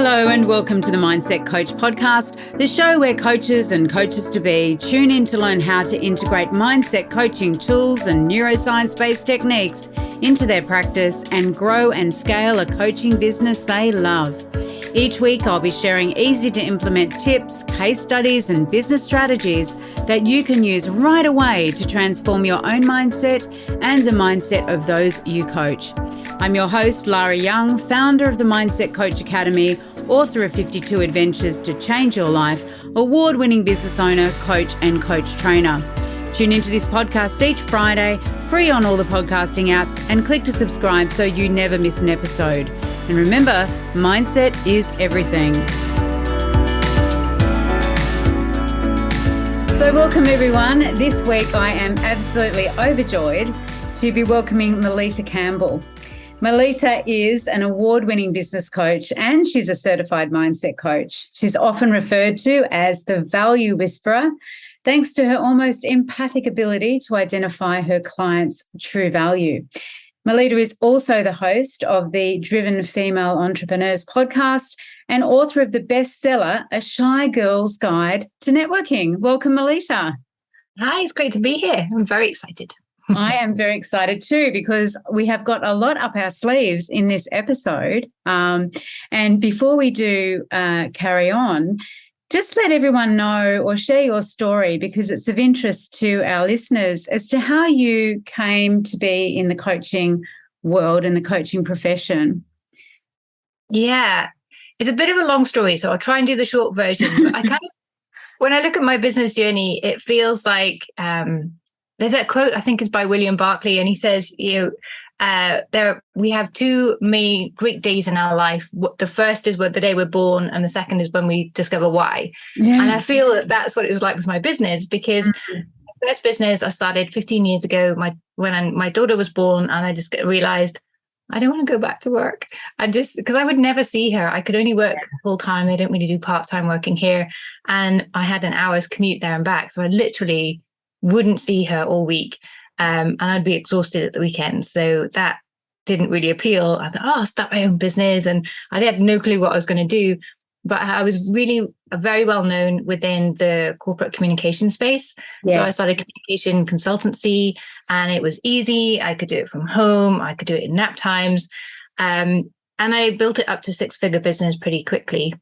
Hello and welcome to the Mindset Coach podcast, the show where coaches and coaches-to-be tune in to learn how to integrate mindset coaching tools and neuroscience-based techniques into their practice and grow and scale a coaching business they love. Each week, I'll be sharing easy-to-implement tips, case studies, and business strategies that you can use right away to transform your own mindset and the mindset of those you coach. I'm your host, Lara Young, founder of the Mindset Coach Academy, author of 52 Adventures to Change Your Life, award-winning business owner, coach, and coach trainer. Tune into this podcast each Friday, free on all the podcasting apps, and click to subscribe so you never miss an episode. And remember, mindset is everything. So welcome everyone. This week I am absolutely overjoyed to be welcoming Melitta Campbell. Melitta is an award-winning business coach and she's a certified mindset coach. She's often referred to as the value whisperer, thanks to her almost empathic ability to identify her clients' true value. Melitta is also the host of the Driven Female Entrepreneurs podcast and author of the bestseller, A Shy Girl's Guide to Networking. Welcome, Melitta. Hi, it's great to be here. I'm very excited. I am very excited too, because we have got a lot up our sleeves in this episode. And before we do carry on, just let everyone know or share your story, because it's of interest to our listeners as to how you came to be in the coaching world and the coaching profession. Yeah, it's a bit of a long story, so I'll try and do the short version. But when I look at my business journey, it feels like there's that quote, I think it's by William Barclay, and he says, we have two main great days in our life. The first is the day we're born, and the second is when we discover why. Yeah. And I feel that that's what it was like with my business, because the first business I started 15 years ago, when my daughter was born, and I just realized I don't want to go back to work. Because I would never see her. I could only work full time. They don't really do part-time working here. And I had an hour's commute there and back. So I literally wouldn't see her all week. And I'd be exhausted at the weekend. So that didn't really appeal. I thought, I'll start my own business. And I had no clue what I was going to do. But I was really very well known within the corporate communication space. Yes. So I started communication consultancy, and it was easy. I could do it from home. I could do it in nap times. And I built it up to 6-figure business pretty quickly.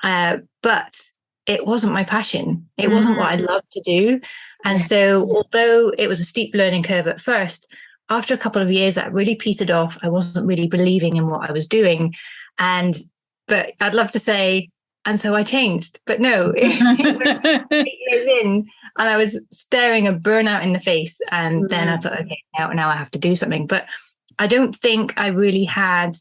But it wasn't my passion. It wasn't what I loved to do. And so although it was a steep learning curve at first, after a couple of years, that really petered off. I wasn't really believing in what I was doing. But I'd love to say, and so I changed. But no, it was 8 years in, and I was staring a burnout in the face. And then I thought, okay, now I have to do something. But I don't think I really had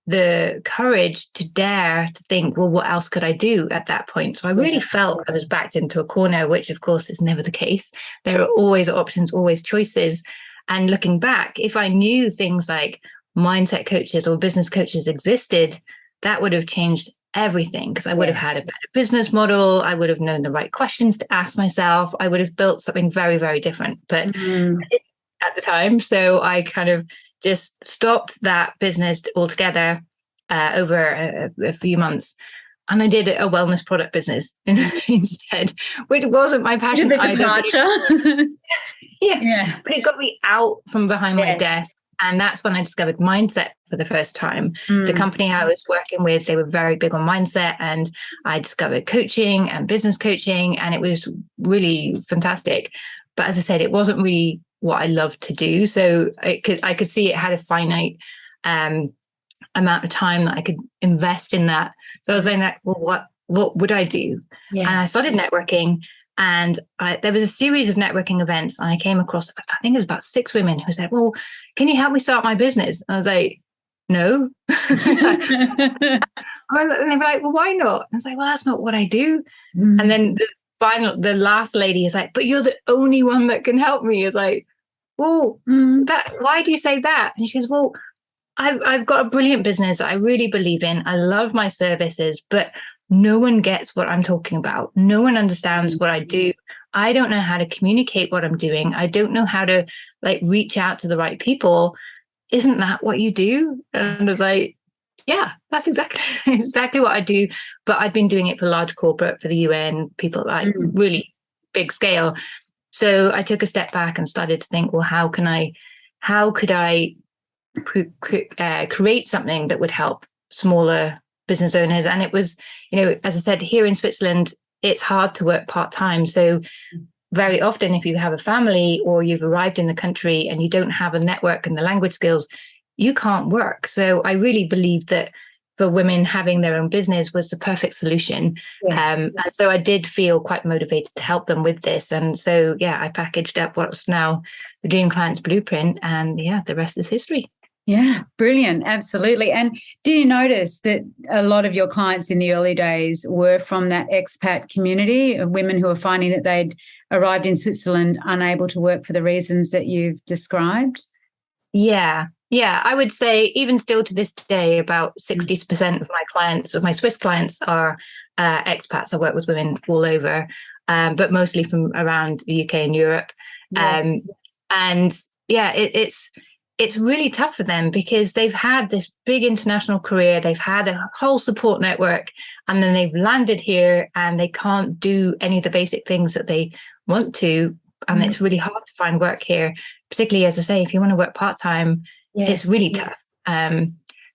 the courage to dare to think, well, what else could I do at that point? So I really felt I was backed into a corner, which of course is never the case. There are always options, always choices. And looking back, if I knew things like mindset coaches or business coaches existed, that would have changed everything, because I would have had a better business model. I would have known the right questions to ask myself. I would have built something very, very different. But at the time, so I kind of just stopped that business altogether over a few months. And I did a wellness product business instead, which wasn't my passion either. But it got me out from behind my desk. And that's when I discovered mindset for the first time. The company I was working with, they were very big on mindset. And I discovered coaching and business coaching, and it was really fantastic. But as I said, it wasn't really what I loved to do. So I could see it had a finite amount of time that I could invest in that. So I was saying that, well, what would I do? Yes. And I started networking, and there was a series of networking events, and I came across, I think it was about 6 women who said, well, can you help me start my business? And I was like, no. And they were like, well, why not? I was like, well, that's not what I do. And then the last lady is like, but you're the only one that can help me. It's like, well, why do you say that? And she goes, well, I've got a brilliant business that I really believe in. I love my services, but no one gets what I'm talking about. No one understands what I do. I don't know how to communicate what I'm doing. I don't know how to reach out to the right people. Isn't that what you do? And I was like, Yeah, that's exactly what I do. But I've been doing it for large corporate, for the UN, people like really big scale. So I took a step back and started to think, well, how could I create something that would help smaller business owners? And it was, as I said, here in Switzerland, it's hard to work part-time. So very often, if you have a family or you've arrived in the country and you don't have a network and the language skills, you can't work. So I really believe that for women, having their own business was the perfect solution. Yes. And so I did feel quite motivated to help them with this. And so, yeah, I packaged up what's now the Dream Clients Blueprint, and yeah, the rest is history. Yeah, brilliant. Absolutely. And did you notice that a lot of your clients in the early days were from that expat community of women who were finding that they'd arrived in Switzerland unable to work for the reasons that you've described? Yeah. I would say even still to this day, about 60% of my clients, of my Swiss clients, are expats. I work with women all over, but mostly from around the UK and Europe. Yes. And yeah, it's really tough for them because they've had this big international career, they've had a whole support network, and then they've landed here and they can't do any of the basic things that they want to. And it's really hard to find work here, particularly, as I say, if you want to work part-time, it's really tough.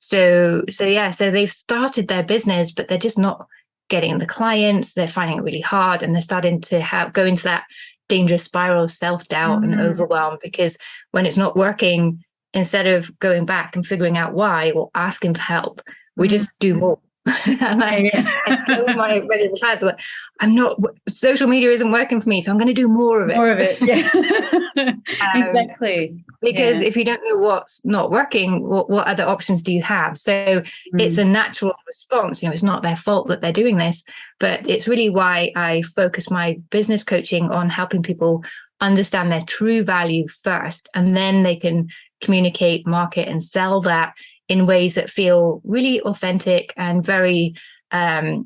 So they've started their business, but they're just not getting the clients. They're finding it really hard, and they're starting to go into that dangerous spiral of self-doubt and overwhelm, because when it's not working, instead of going back and figuring out why or asking for help, we just do more. And I tell my regular clients, like, social media isn't working for me, so I'm going to do more of it. Yeah. Exactly. Because if you don't know what's not working, what other options do you have? So it's a natural response. It's not their fault that they're doing this, but it's really why I focus my business coaching on helping people understand their true value first, and then they can communicate, market, and sell that in ways that feel really authentic and very they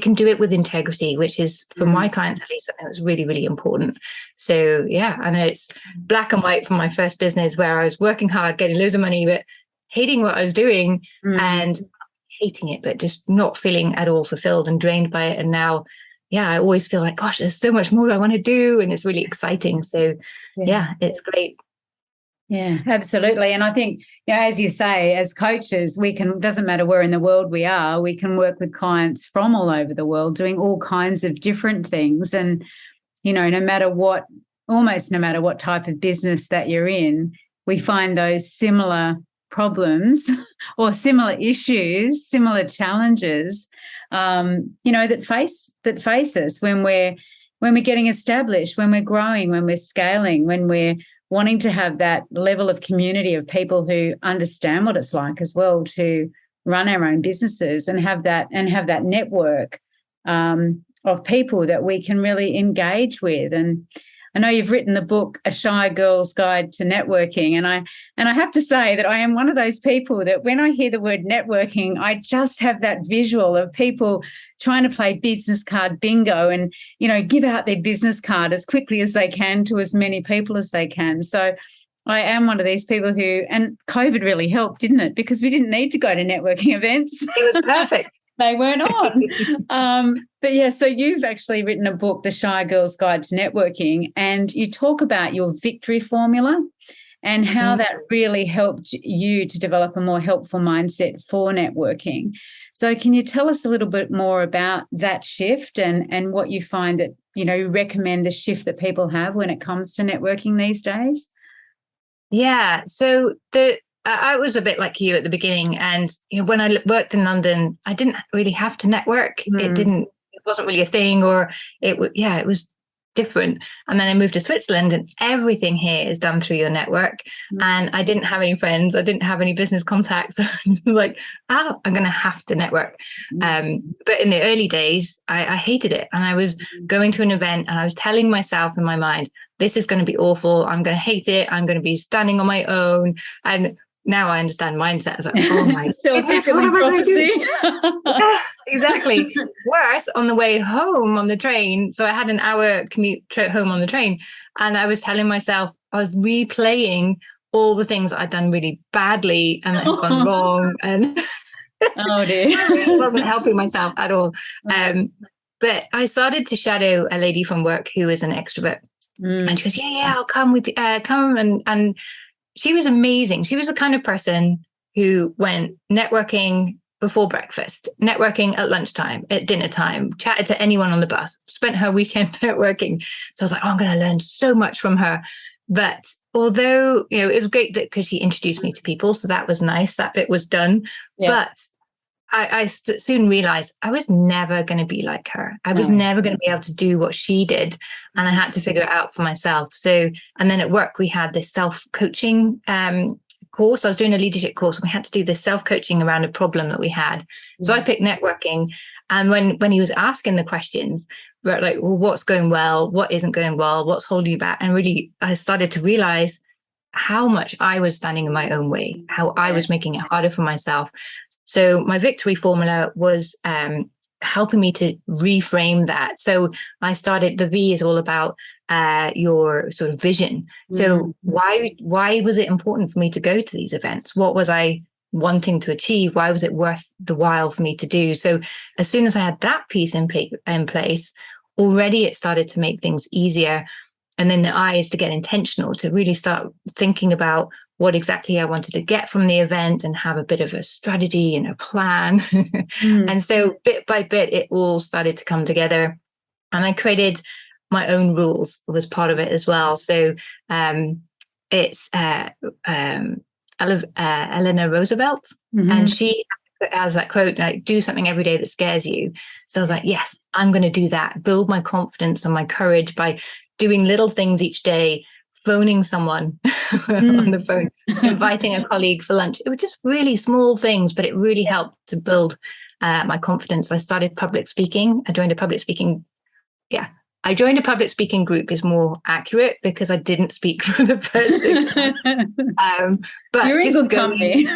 can do it with integrity, which is, for my clients at least, something that's really, really important. So yeah, I know it's black and white from my first business, where I was working hard, getting loads of money, but hating what I was doing, and hating it, but just not feeling at all fulfilled and drained by it. And now, I always feel like, gosh, there's so much more I want to do, and it's really exciting. So it's great. Yeah, absolutely. And I think, as you say, as coaches, doesn't matter where in the world we are, we can work with clients from all over the world doing all kinds of different things. And, no matter what type of business that you're in, we find those similar problems or similar issues, similar challenges, that face us when we're getting established, when we're growing, when we're scaling, when we're wanting to have that level of community of people who understand what it's like as well to run our own businesses and have that network of people that we can really engage with. And I know you've written the book, A Shy Girl's Guide to Networking. And I have to say that I am one of those people that when I hear the word networking, I just have that visual of people trying to play business card bingo and, give out their business card as quickly as they can to as many people as they can. So I am one of these people and COVID really helped, didn't it? Because we didn't need to go to networking events. It was perfect. They weren't on. So you've actually written a book, The Shy Girl's Guide to Networking, and you talk about your victory formula and how that really helped you to develop a more helpful mindset for networking. So can you tell us a little bit more about that shift and what you find that, you recommend the shift that people have when it comes to networking these days? Yeah. So I was a bit like you at the beginning, and when I worked in London, I didn't really have to network. It wasn't really a thing, or it was different. And then I moved to Switzerland, and everything here is done through your network. And I didn't have any friends, I didn't have any business contacts. I was like, I'm going to have to network. But in the early days, I hated it, and I was going to an event, and I was telling myself in my mind, this is going to be awful. I'm going to hate it. I'm going to be standing on my own. And now I understand mindset. I was like, oh my goodness, what was I doing? Exactly. Worse, on the way home on the train. So I had an hour commute home on the train. And I was telling myself, I was replaying all the things that I'd done really badly and that had gone wrong. And oh dear. I really wasn't helping myself at all. But I started to shadow a lady from work who is an extrovert. And she goes, yeah, I'll come with come. And she was amazing. She was the kind of person who went networking before breakfast, networking at lunchtime, at dinner time, chatted to anyone on the bus, spent her weekend networking. So I was like, oh, I'm going to learn so much from her. But although, you know, it was great that because she introduced me to people, so that was nice, that bit was done. Yeah. But I soon realized I was never going to be like her. I was never going to be able to do what she did. And I had to figure it out for myself. So, and then at work, we had this self-coaching course. I was doing a leadership course, and we had to do this self-coaching around a problem that we had. So I picked networking. And when he was asking the questions, like, well, what's going well? What isn't going well? What's holding you back? And really, I started to realize how much I was standing in my own way, how I was making it harder for myself. So my victory formula was helping me to reframe that. So I started, the V is all about your sort of vision. So why was it important for me to go to these events? What was I wanting to achieve? Why was it worth the while for me to do? So as soon as I had that piece in place, already it started to make things easier. And then the I is to get intentional, to really start thinking about what exactly I wanted to get from the event and have a bit of a strategy and a plan. And so bit by bit, it all started to come together. And I created my own rules, was part of it as well. So it's Eleanor Roosevelt, and she has that quote, like, do something every day that scares you. So I was like, yes, I'm going to do that, build my confidence and my courage by doing little things each day, phoning someone on the phone, inviting a colleague for lunch. It was just really small things, but it really helped to build my confidence. I started public speaking. I joined a public speaking. I joined a public speaking group is more accurate because I didn't speak for the first 6 months. But you're in good company.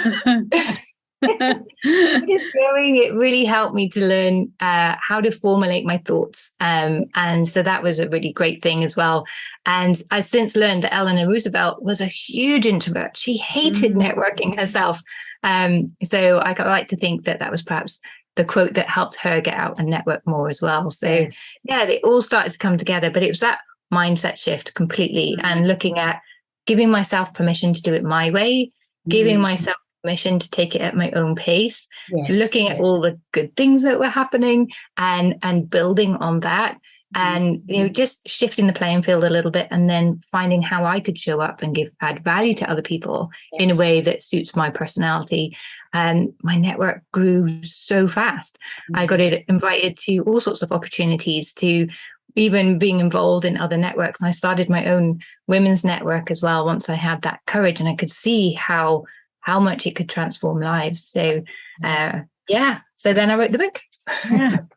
Just going, it really helped me to learn how to formulate my thoughts. And so that was a really great thing as well. And I've since learned that Eleanor Roosevelt was a huge introvert. She hated networking herself. So I like to think that was perhaps the quote that helped her get out and network more as well. So yeah, they all started to come together, but it was that mindset shift completely, and looking at giving myself permission to do it my way, giving myself permission to take it at my own pace, looking at all the good things that were happening and building on that, and just shifting the playing field a little bit, and then finding how I could show up and add value to other people in a way that suits my personality. And my network grew so fast. I got invited to all sorts of opportunities, to even being involved in other networks. And I started my own women's network as well once I had that courage, and I could see how much it could transform lives. So so then I wrote the book.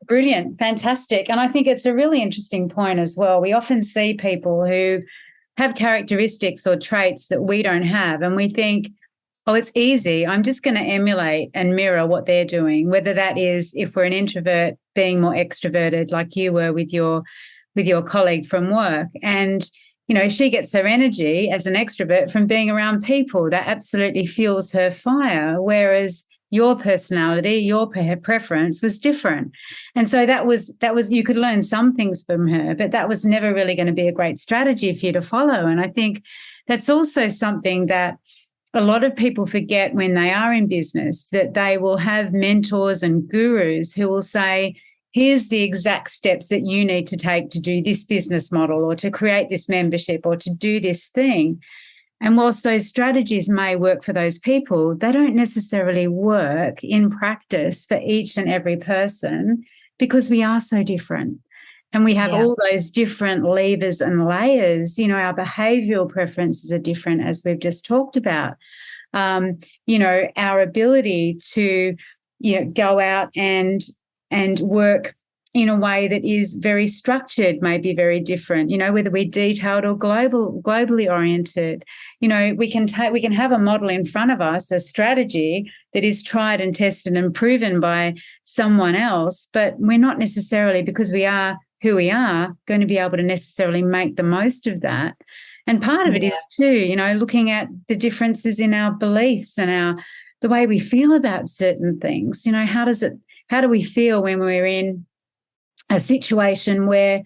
Brilliant, fantastic. And I think it's a really interesting point as well. We often see people who have characteristics or traits that we don't have, and we think, oh, it's easy, I'm just going to emulate and mirror what they're doing, whether that is, if we're an introvert, being more extroverted like you were with your colleague from work. And she gets her energy as an extrovert from being around people. That absolutely fuels her fire, whereas your personality, your preference was different. And so that was you could learn some things from her, but that was never really going to be a great strategy for you to follow. And I think that's also something that a lot of people forget when they are in business, that they will have mentors and gurus who will say, here's the exact steps that you need to take to do this business model, or to create this membership, or to do this thing. And whilst those strategies may work for those people, they don't necessarily work in practice for each and every person, because we are so different. And we have all those different levers and layers. Our behavioural preferences are different, as we've just talked about. Our ability to, go out and work in a way that is very structured may be very different, whether we're detailed or globally oriented. We can have a model in front of us, a strategy that is tried and tested and proven by someone else, but we're not necessarily, because we are who we are, going to be able to necessarily make the most of that. And part of it is too, you know, looking at the differences in our beliefs and the way we feel about certain things. You know, how do we feel when we're in a situation where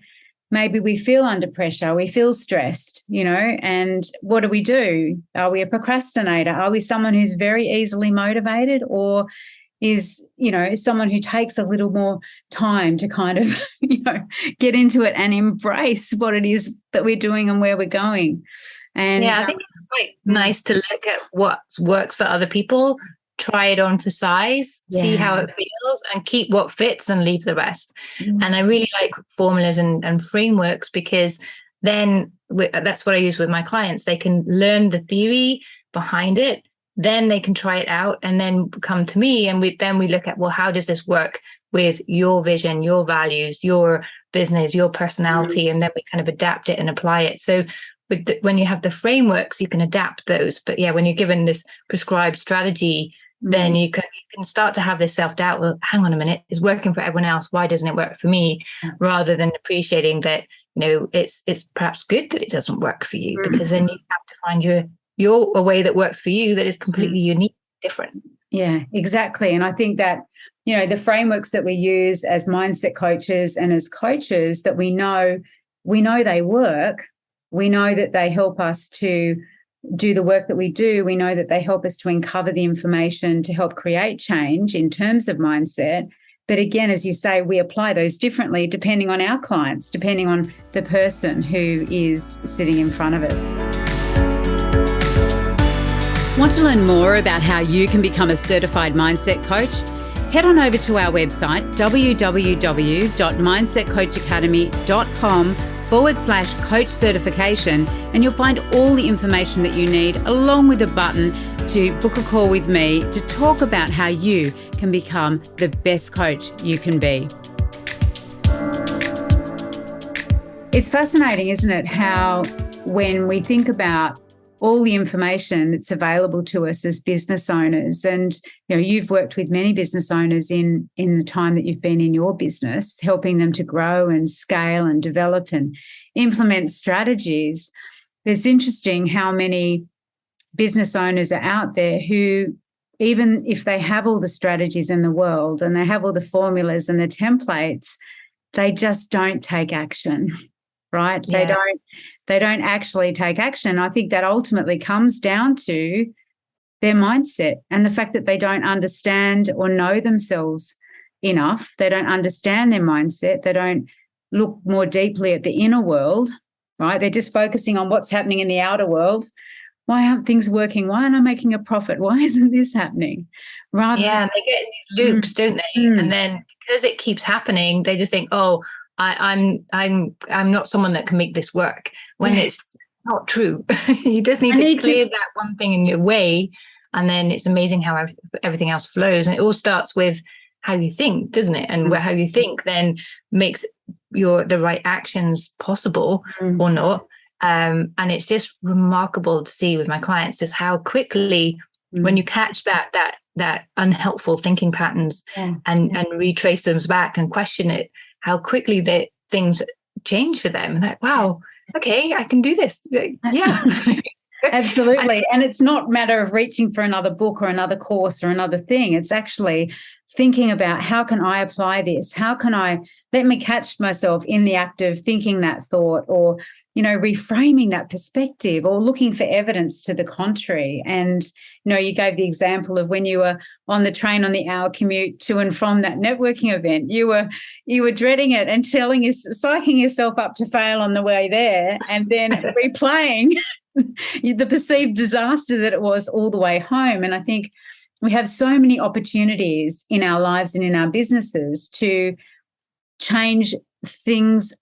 maybe we feel under pressure, we feel stressed, you know, and what do? Are we a procrastinator? Are we someone who's very easily motivated, or is, you know, someone who takes a little more time to kind of, you know, get into it and embrace what it is that we're doing and where we're going? And I think it's quite nice to look at what works for other people, try it on for size, see how it feels, and keep what fits and leave the rest. And I really like formulas and frameworks, because then that's what I use with my clients. They can learn the theory behind it, then they can try it out, and then come to me, and we look at, well, how does this work with your vision, your values, your business, your personality, and then we kind of adapt it and apply it. So when you have the frameworks, you can adapt those. But when you're given this prescribed strategy, then you can start to have this self-doubt. Well, hang on a minute, it's working for everyone else, why doesn't it work for me? Rather than appreciating that, you know, it's perhaps good that it doesn't work for you, because then you have to find a way that works for you that is completely unique, different. Yeah, exactly. And I think that, you know, the frameworks that we use as mindset coaches and as coaches, that we know they work. We know that they help us to do the work that we do. We know that they help us to uncover the information to help create change in terms of mindset. But again, as you say, we apply those differently depending on our clients, depending on the person who is sitting in front of us. Want to learn more about how you can become a certified mindset coach? Head on over to our website, www.mindsetcoachacademy.com/coach certification, and you'll find all the information that you need, along with a button to book a call with me to talk about how you can become the best coach you can be. It's fascinating, isn't it, how when we think about all the information that's available to us as business owners, and you know, you've worked with many business owners in the time that you've been in your business, helping them to grow and scale and develop and implement strategies. It's interesting how many business owners are out there who, even if they have all the strategies in the world and they have all the formulas and the templates, they just don't take action, right? Yeah. They don't actually take action. I think that ultimately comes down to their mindset and the fact that they don't understand or know themselves enough. They don't understand their mindset. They don't look more deeply at the inner world, right? They're just focusing on what's happening in the outer world. Why aren't things working? Why aren't I making a profit? Why isn't this happening? And they get in these loops, don't they? And then because it keeps happening, they just think, oh, I'm not someone that can make this work, when it's not true. You just need to clear that one thing in your way, and then it's amazing how everything else flows. And it all starts with how you think, doesn't it? And how you think then makes the right actions possible or not. And it's just remarkable to see with my clients just how quickly, when you catch that unhelpful thinking patterns and retrace them back and question it, how quickly that things change for them. Like, wow, okay, I can do this. Yeah. Absolutely. And it's not a matter of reaching for another book or another course or another thing. It's actually thinking about, how can I apply this? How can I let me catch myself in the act of thinking that thought, or, you know, reframing that perspective, or looking for evidence to the contrary. And, you know, you gave the example of when you were on the train on the hour commute to and from that networking event, you were dreading it and psyching yourself up to fail on the way there, and then replaying the perceived disaster that it was all the way home. And I think we have so many opportunities in our lives and in our businesses to change things,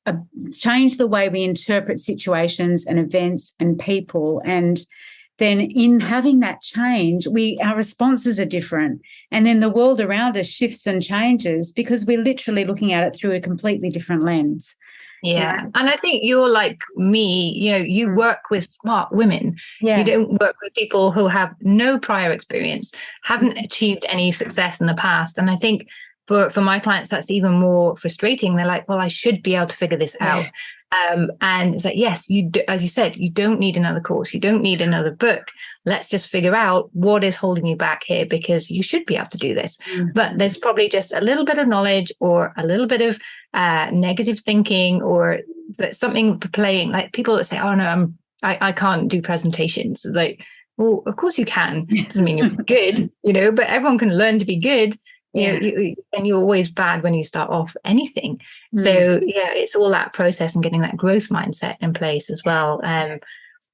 change the way we interpret situations and events and people. And then in having that change, our responses are different. And then the world around us shifts and changes because we're literally looking at it through a completely different lens. Yeah. And I think you're like me, you know, you work with smart women. Yeah. You don't work with people who have no prior experience, haven't achieved any success in the past. And I think for my clients, that's even more frustrating. They're like, well, I should be able to figure this out. And it's like, yes, you do, as you said, you don't need another course. You don't need another book. Let's just figure out what is holding you back here, because you should be able to do this. But there's probably just a little bit of knowledge or a little bit of negative thinking, or something playing. Like people that say, oh no, I can't do presentations. It's like, well, of course you can. It doesn't mean you're good, but everyone can learn to be good. And you're always bad when you start off anything. So it's all that process and getting that growth mindset in place as well.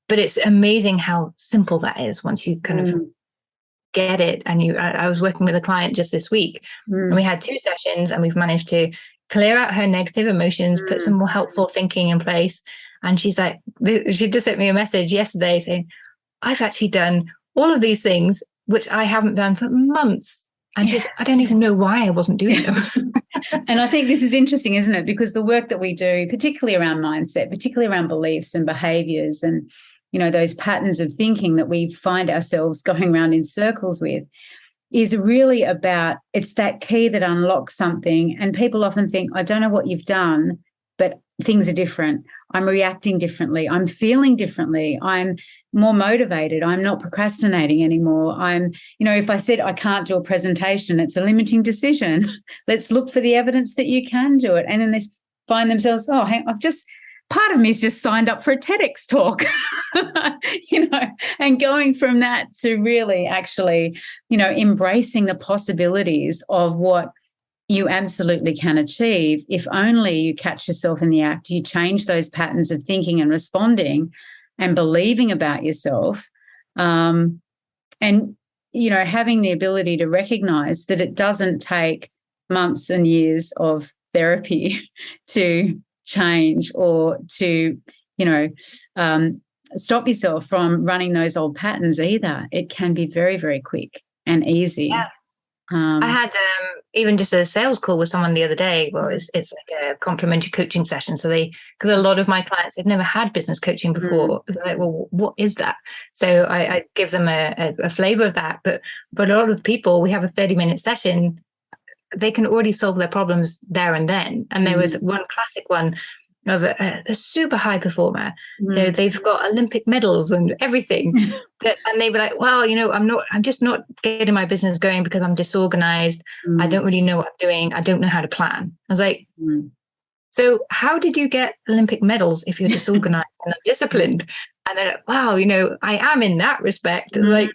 But it's amazing how simple that is once you kind of get it. And I was working with a client just this week, and we had 2 sessions, and we've managed to clear out her negative emotions, put some more helpful thinking in place. And she's like, she just sent me a message yesterday saying, I've actually done all of these things, which I haven't done for months. And I don't even know why I wasn't doing them. And I think this is interesting, isn't it? Because the work that we do, particularly around mindset, particularly around beliefs and behaviors and, those patterns of thinking that we find ourselves going around in circles with, is really about, it's that key that unlocks something. And people often think, I don't know what you've done, but things are different. I'm reacting differently. I'm feeling differently. I'm more motivated. I'm not procrastinating anymore. If I said I can't do a presentation, it's a limiting decision. Let's look for the evidence that you can do it. And then they find themselves, part of me's just signed up for a TEDx talk, and going from that to really actually, embracing the possibilities of what you absolutely can achieve if only you catch yourself in the act, you change those patterns of thinking and responding and believing about yourself, and, having the ability to recognize that it doesn't take months and years of therapy to change or to, stop yourself from running those old patterns either. It can be very, very quick and easy. Yeah. I had even just a sales call with someone the other day. Well, it's like a complimentary coaching session. So because a lot of my clients, they've never had business coaching before. They're like, well, what is that? So I give them a flavor of that. But a lot of the people, we have a 30-minute session, they can already solve their problems there and then. And there was one classic one of a super high performer. They've got Olympic medals and everything. And they were like, well, I'm just not getting my business going because I'm disorganized. I don't really know what I'm doing. I don't know how to plan. I was like, so how did you get Olympic medals if you're disorganized and undisciplined? And they're like, wow, I am in that respect. Like,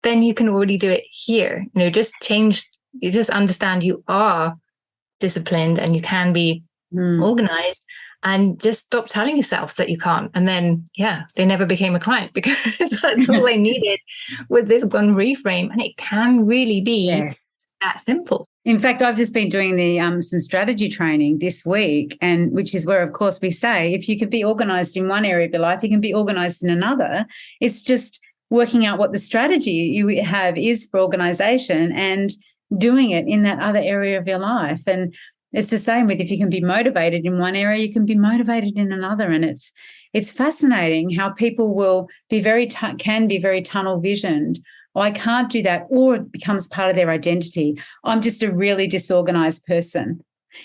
then you can already do it here. Just change. You just understand you are disciplined and you can be organized, and just stop telling yourself that you can't. And then, they never became a client because that's all they needed was this one reframe. And it can really be that simple. In fact, I've just been doing the some strategy training this week, and which is where, of course, we say if you can be organized in one area of your life, you can be organized in another. It's just working out what the strategy you have is for organization and doing it in that other area of your life. And it's the same with if you can be motivated in one area, you can be motivated in another. And it's fascinating how people will be can be very tunnel visioned. Oh, I can't do that, or it becomes part of their identity. I'm just a really disorganized person.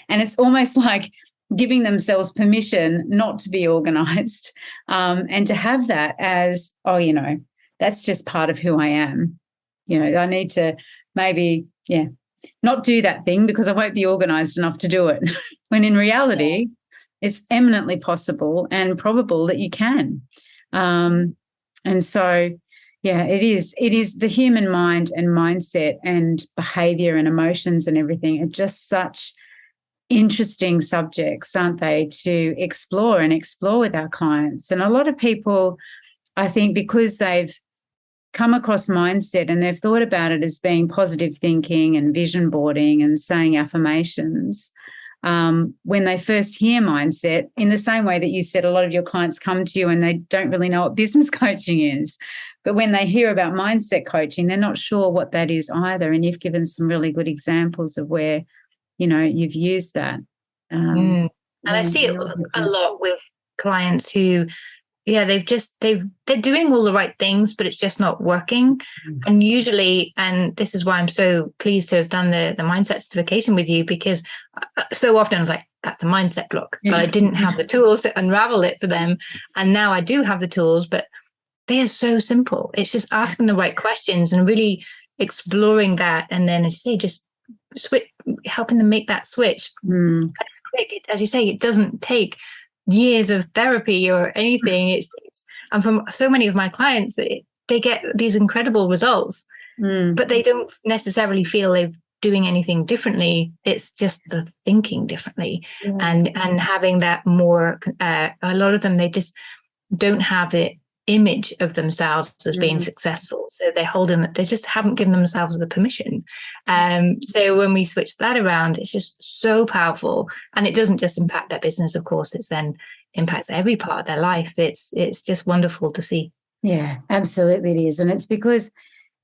And it's almost like giving themselves permission not to be organized, and to have that as, that's just part of who I am. I need to maybe, not do that thing because I won't be organized enough to do it. When in reality, it's eminently possible and probable that you can. And so, it is the human mind and mindset and behavior and emotions and everything are just such interesting subjects, aren't they, to explore with our clients. And a lot of people, I think, because they've come across mindset and they've thought about it as being positive thinking and vision boarding and saying affirmations, when they first hear mindset, in the same way that you said a lot of your clients come to you and they don't really know what business coaching is, but when they hear about mindset coaching, they're not sure what that is either. And you've given some really good examples of where, you've used that. And I see it a lot with clients who Yeah, they're doing all the right things, but it's just not working. And usually, and this is why I'm so pleased to have done the mindset certification with you, because so often I was like, that's a mindset block, but I didn't have the tools to unravel it for them. And now I do have the tools, but they are so simple. It's just asking the right questions and really exploring that. And then, as you say, just helping them make that switch. As you say, it doesn't take years of therapy or anything. It's and from so many of my clients, they get these incredible results, but they don't necessarily feel they're doing anything differently. It's just the thinking differently, and having that more. A lot of them, they just don't have the image of themselves as being successful, so they just haven't given themselves the permission. So when we switch that around, it's just so powerful, and it doesn't just impact their business, of course, it's then impacts every part of their life. It's just wonderful to see. Yeah, absolutely it is. And it's because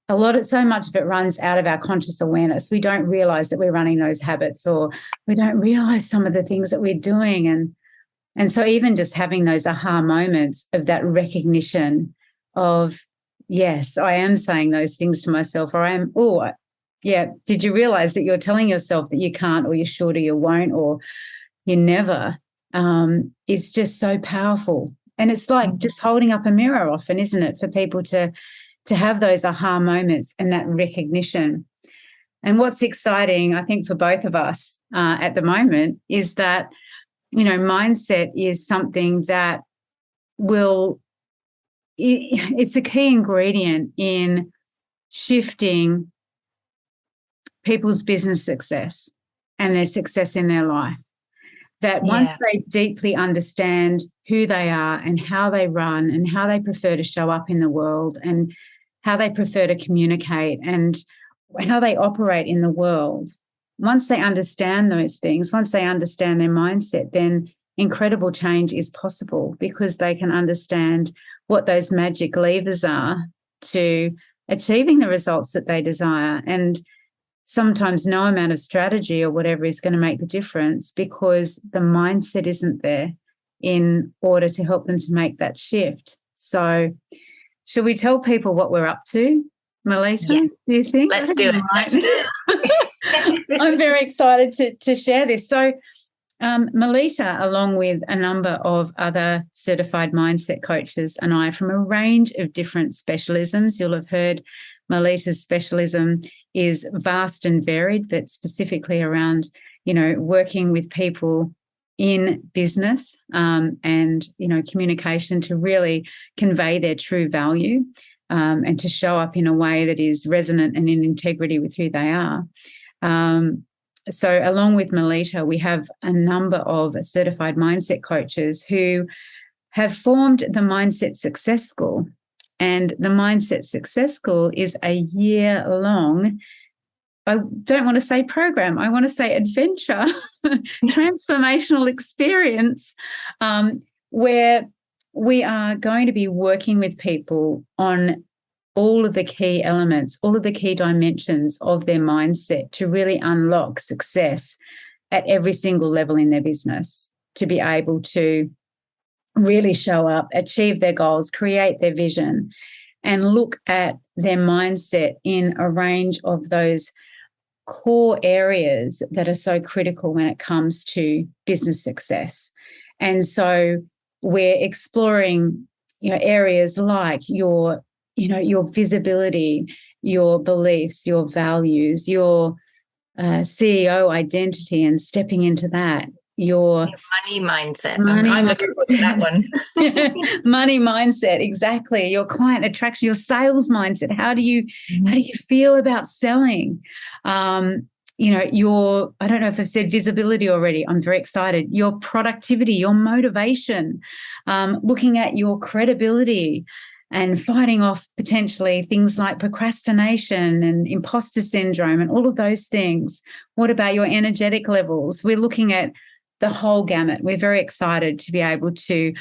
so much of it runs out of our conscious awareness. We don't realize that we're running those habits, or we don't realize some of the things that we're doing. And so even just having those aha moments of that recognition of, yes, I am saying those things to myself, or did you realize that you're telling yourself that you can't, or you should, or you won't, or you never? It's just so powerful. And it's like just holding up a mirror often, isn't it, for people to have those aha moments and that recognition. And what's exciting, I think, for both of us at the moment is that, mindset is something that it's a key ingredient in shifting people's business success and their success in their life. That once they deeply understand who they are and how they run and how they prefer to show up in the world and how they prefer to communicate and how they operate in the world, once they understand those things, once they understand their mindset, then incredible change is possible, because they can understand what those magic levers are to achieving the results that they desire. And sometimes no amount of strategy or whatever is going to make the difference, because the mindset isn't there in order to help them to make that shift. So should we tell people what we're up to, Melitta? Yeah. Do you think? Let's do it. I'm very excited to share this. So Melitta, along with a number of other certified mindset coaches, and I, from a range of different specialisms, you'll have heard Melitta's specialism is vast and varied, but specifically around, working with people in business and, communication to really convey their true value and to show up in a way that is resonant and in integrity with who they are. So along with Melitta, we have a number of certified mindset coaches who have formed the Mindset Success School. And the Mindset Success School is a year-long, I don't want to say program, I want to say adventure, transformational experience, where we are going to be working with people on all of the key elements, all of the key dimensions of their mindset to really unlock success at every single level in their business, to be able to really show up, achieve their goals, create their vision, and look at their mindset in a range of those core areas that are so critical when it comes to business success. And so we're exploring, areas like your visibility, your beliefs, your values, your CEO identity, and stepping into that. Your money mindset. I'm looking forward to that one. Money mindset, exactly. Your client attraction, your sales mindset. How do you feel about selling? I don't know if I've said visibility already. I'm very excited. Your productivity, your motivation, looking at your credibility and fighting off potentially things like procrastination and imposter syndrome and all of those things. What about your energetic levels? We're looking at the whole gamut. We're very excited to be able to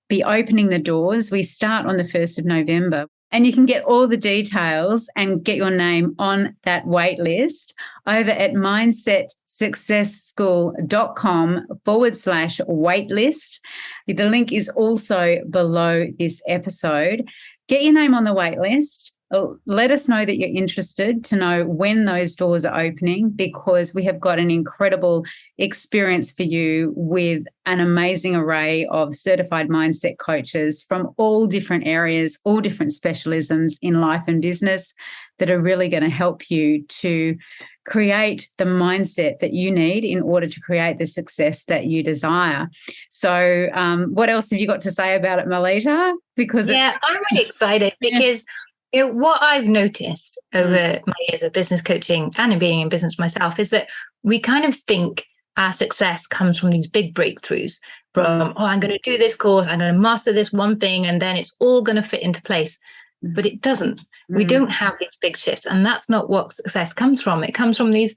be opening the doors. We start on the 1st of November. And you can get all the details and get your name on that wait list over at mindsetsuccessschool.com/waitlist. The link is also below this episode. Get your name on the wait list. Let us know that you're interested to know when those doors are opening, because we have got an incredible experience for you with an amazing array of certified mindset coaches from all different areas, all different specialisms in life and business that are really going to help you to create the mindset that you need in order to create the success that you desire. So what else have you got to say about it, Melitta? Because I'm really excited because what I've noticed over my years of business coaching and in being in business myself is that we kind of think our success comes from these big breakthroughs from, I'm going to do this course, I'm going to master this one thing, and then it's all going to fit into place. But it doesn't. We don't have these big shifts. And that's not what success comes from. It comes from these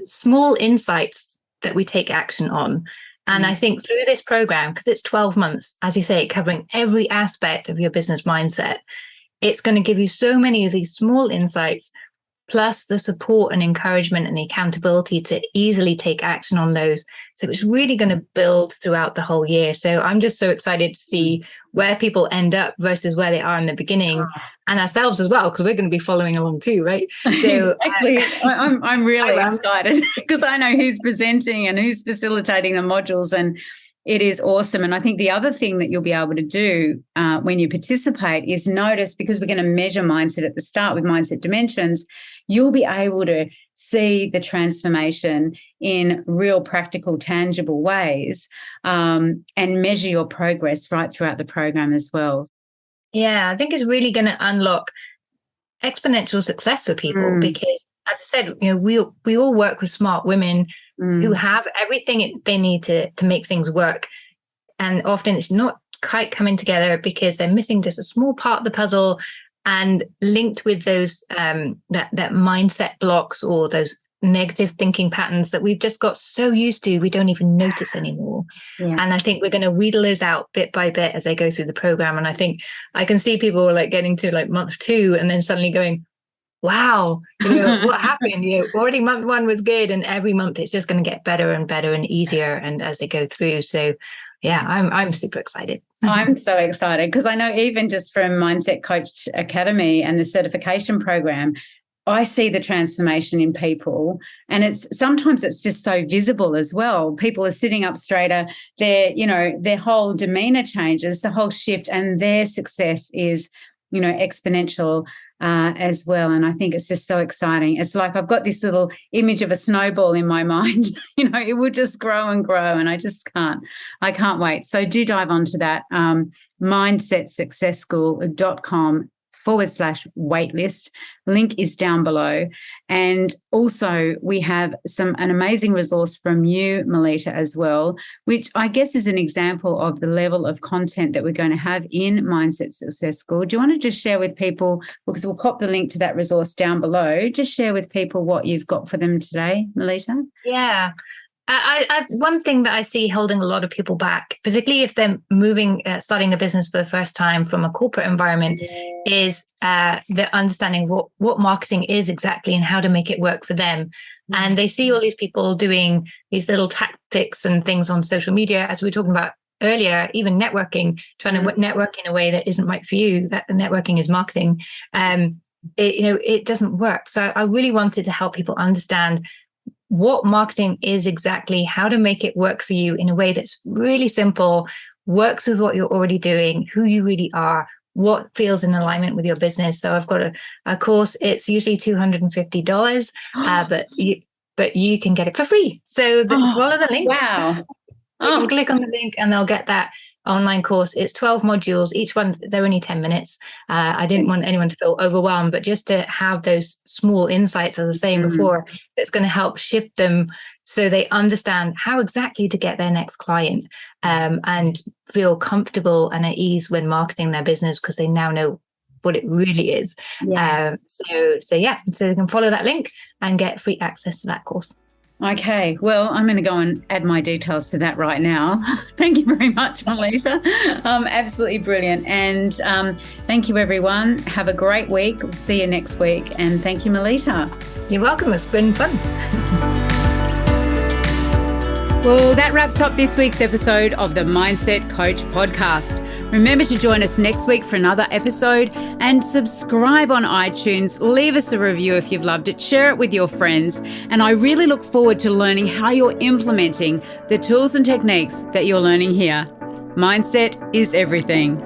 small insights that we take action on. And I think through this program, because it's 12 months, as you say, covering every aspect of your business mindset, it's going to give you so many of these small insights, plus the support and encouragement and the accountability to easily take action on those. So it's really going to build throughout the whole year. So I'm just so excited to see where people end up versus where they are in the beginning, and ourselves as well, because we're going to be following along too, right? So exactly. I'm really excited because I know who's presenting and who's facilitating the modules, and it is awesome. And I think the other thing that you'll be able to do when you participate is notice, because we're going to measure mindset at the start with Mindset Dimensions, you'll be able to see the transformation in real, practical, tangible ways, and measure your progress right throughout the program as well. Yeah, I think it's really going to unlock exponential success for people because, as I said, we all work with smart women who have everything they need to make things work. And often it's not quite coming together because they're missing just a small part of the puzzle, and linked with those that mindset blocks or those negative thinking patterns that we've just got so used to we don't even notice anymore. And I think we're going to wheedle those out bit by bit as they go through the program. And I think I can see people like getting to like month 2 and then suddenly going, wow, what happened? Already month 1 was good, and every month it's just going to get better and better and easier, and as they go through. So yeah, I'm super excited. I'm so excited because I know even just from Mindset Coach Academy and the certification program, I see the transformation in people, and sometimes it's just so visible as well. People are sitting up straighter, their whole demeanor changes, the whole shift, and their success is, exponential as well. And I think it's just so exciting. It's like I've got this little image of a snowball in my mind. It will just grow and grow, and I can't wait. So do dive onto that, mindsetsuccessschool.com/waitlist. Link is down below. And also we have an amazing resource from you, Melitta, as well, which I guess is an example of the level of content that we're going to have in Mindset Success School. Do you want to just share with people, because we'll pop the link to that resource down below, just share with people what you've got for them today, Melitta? Yeah. One thing that I see holding a lot of people back, particularly if they're starting a business for the first time from a corporate environment, is the understanding what marketing is exactly and how to make it work for them. And they see all these people doing these little tactics and things on social media, as we were talking about earlier, even networking, trying to network in a way that isn't right for you. That networking is marketing. It doesn't work. So I really wanted to help people understand what marketing is exactly, how to make it work for you in a way that's really simple, works with what you're already doing, who you really are, what feels in alignment with your business. So I've got a course. It's usually $250, but you can get it for free. So follow the link. Wow. You can click on the link and they'll get that online course. It's 12 modules. Each one, they're only 10 minutes. I didn't want anyone to feel overwhelmed, but just to have those small insights, as I was saying before, that's going to help shift them so they understand how exactly to get their next client, and feel comfortable and at ease when marketing their business, because they now know what it really is. Yes. So they can follow that link and get free access to that course. Okay, well, I'm going to go and add my details to that right now. Thank you very much, Melitta. Absolutely brilliant. And thank you, everyone. Have a great week. We'll see you next week. And thank you, Melitta. You're welcome. It's been fun. Well, that wraps up this week's episode of the Mindset Coach podcast. Remember to join us next week for another episode and subscribe on iTunes. Leave us a review if you've loved it. Share it with your friends. And I really look forward to learning how you're implementing the tools and techniques that you're learning here. Mindset is everything.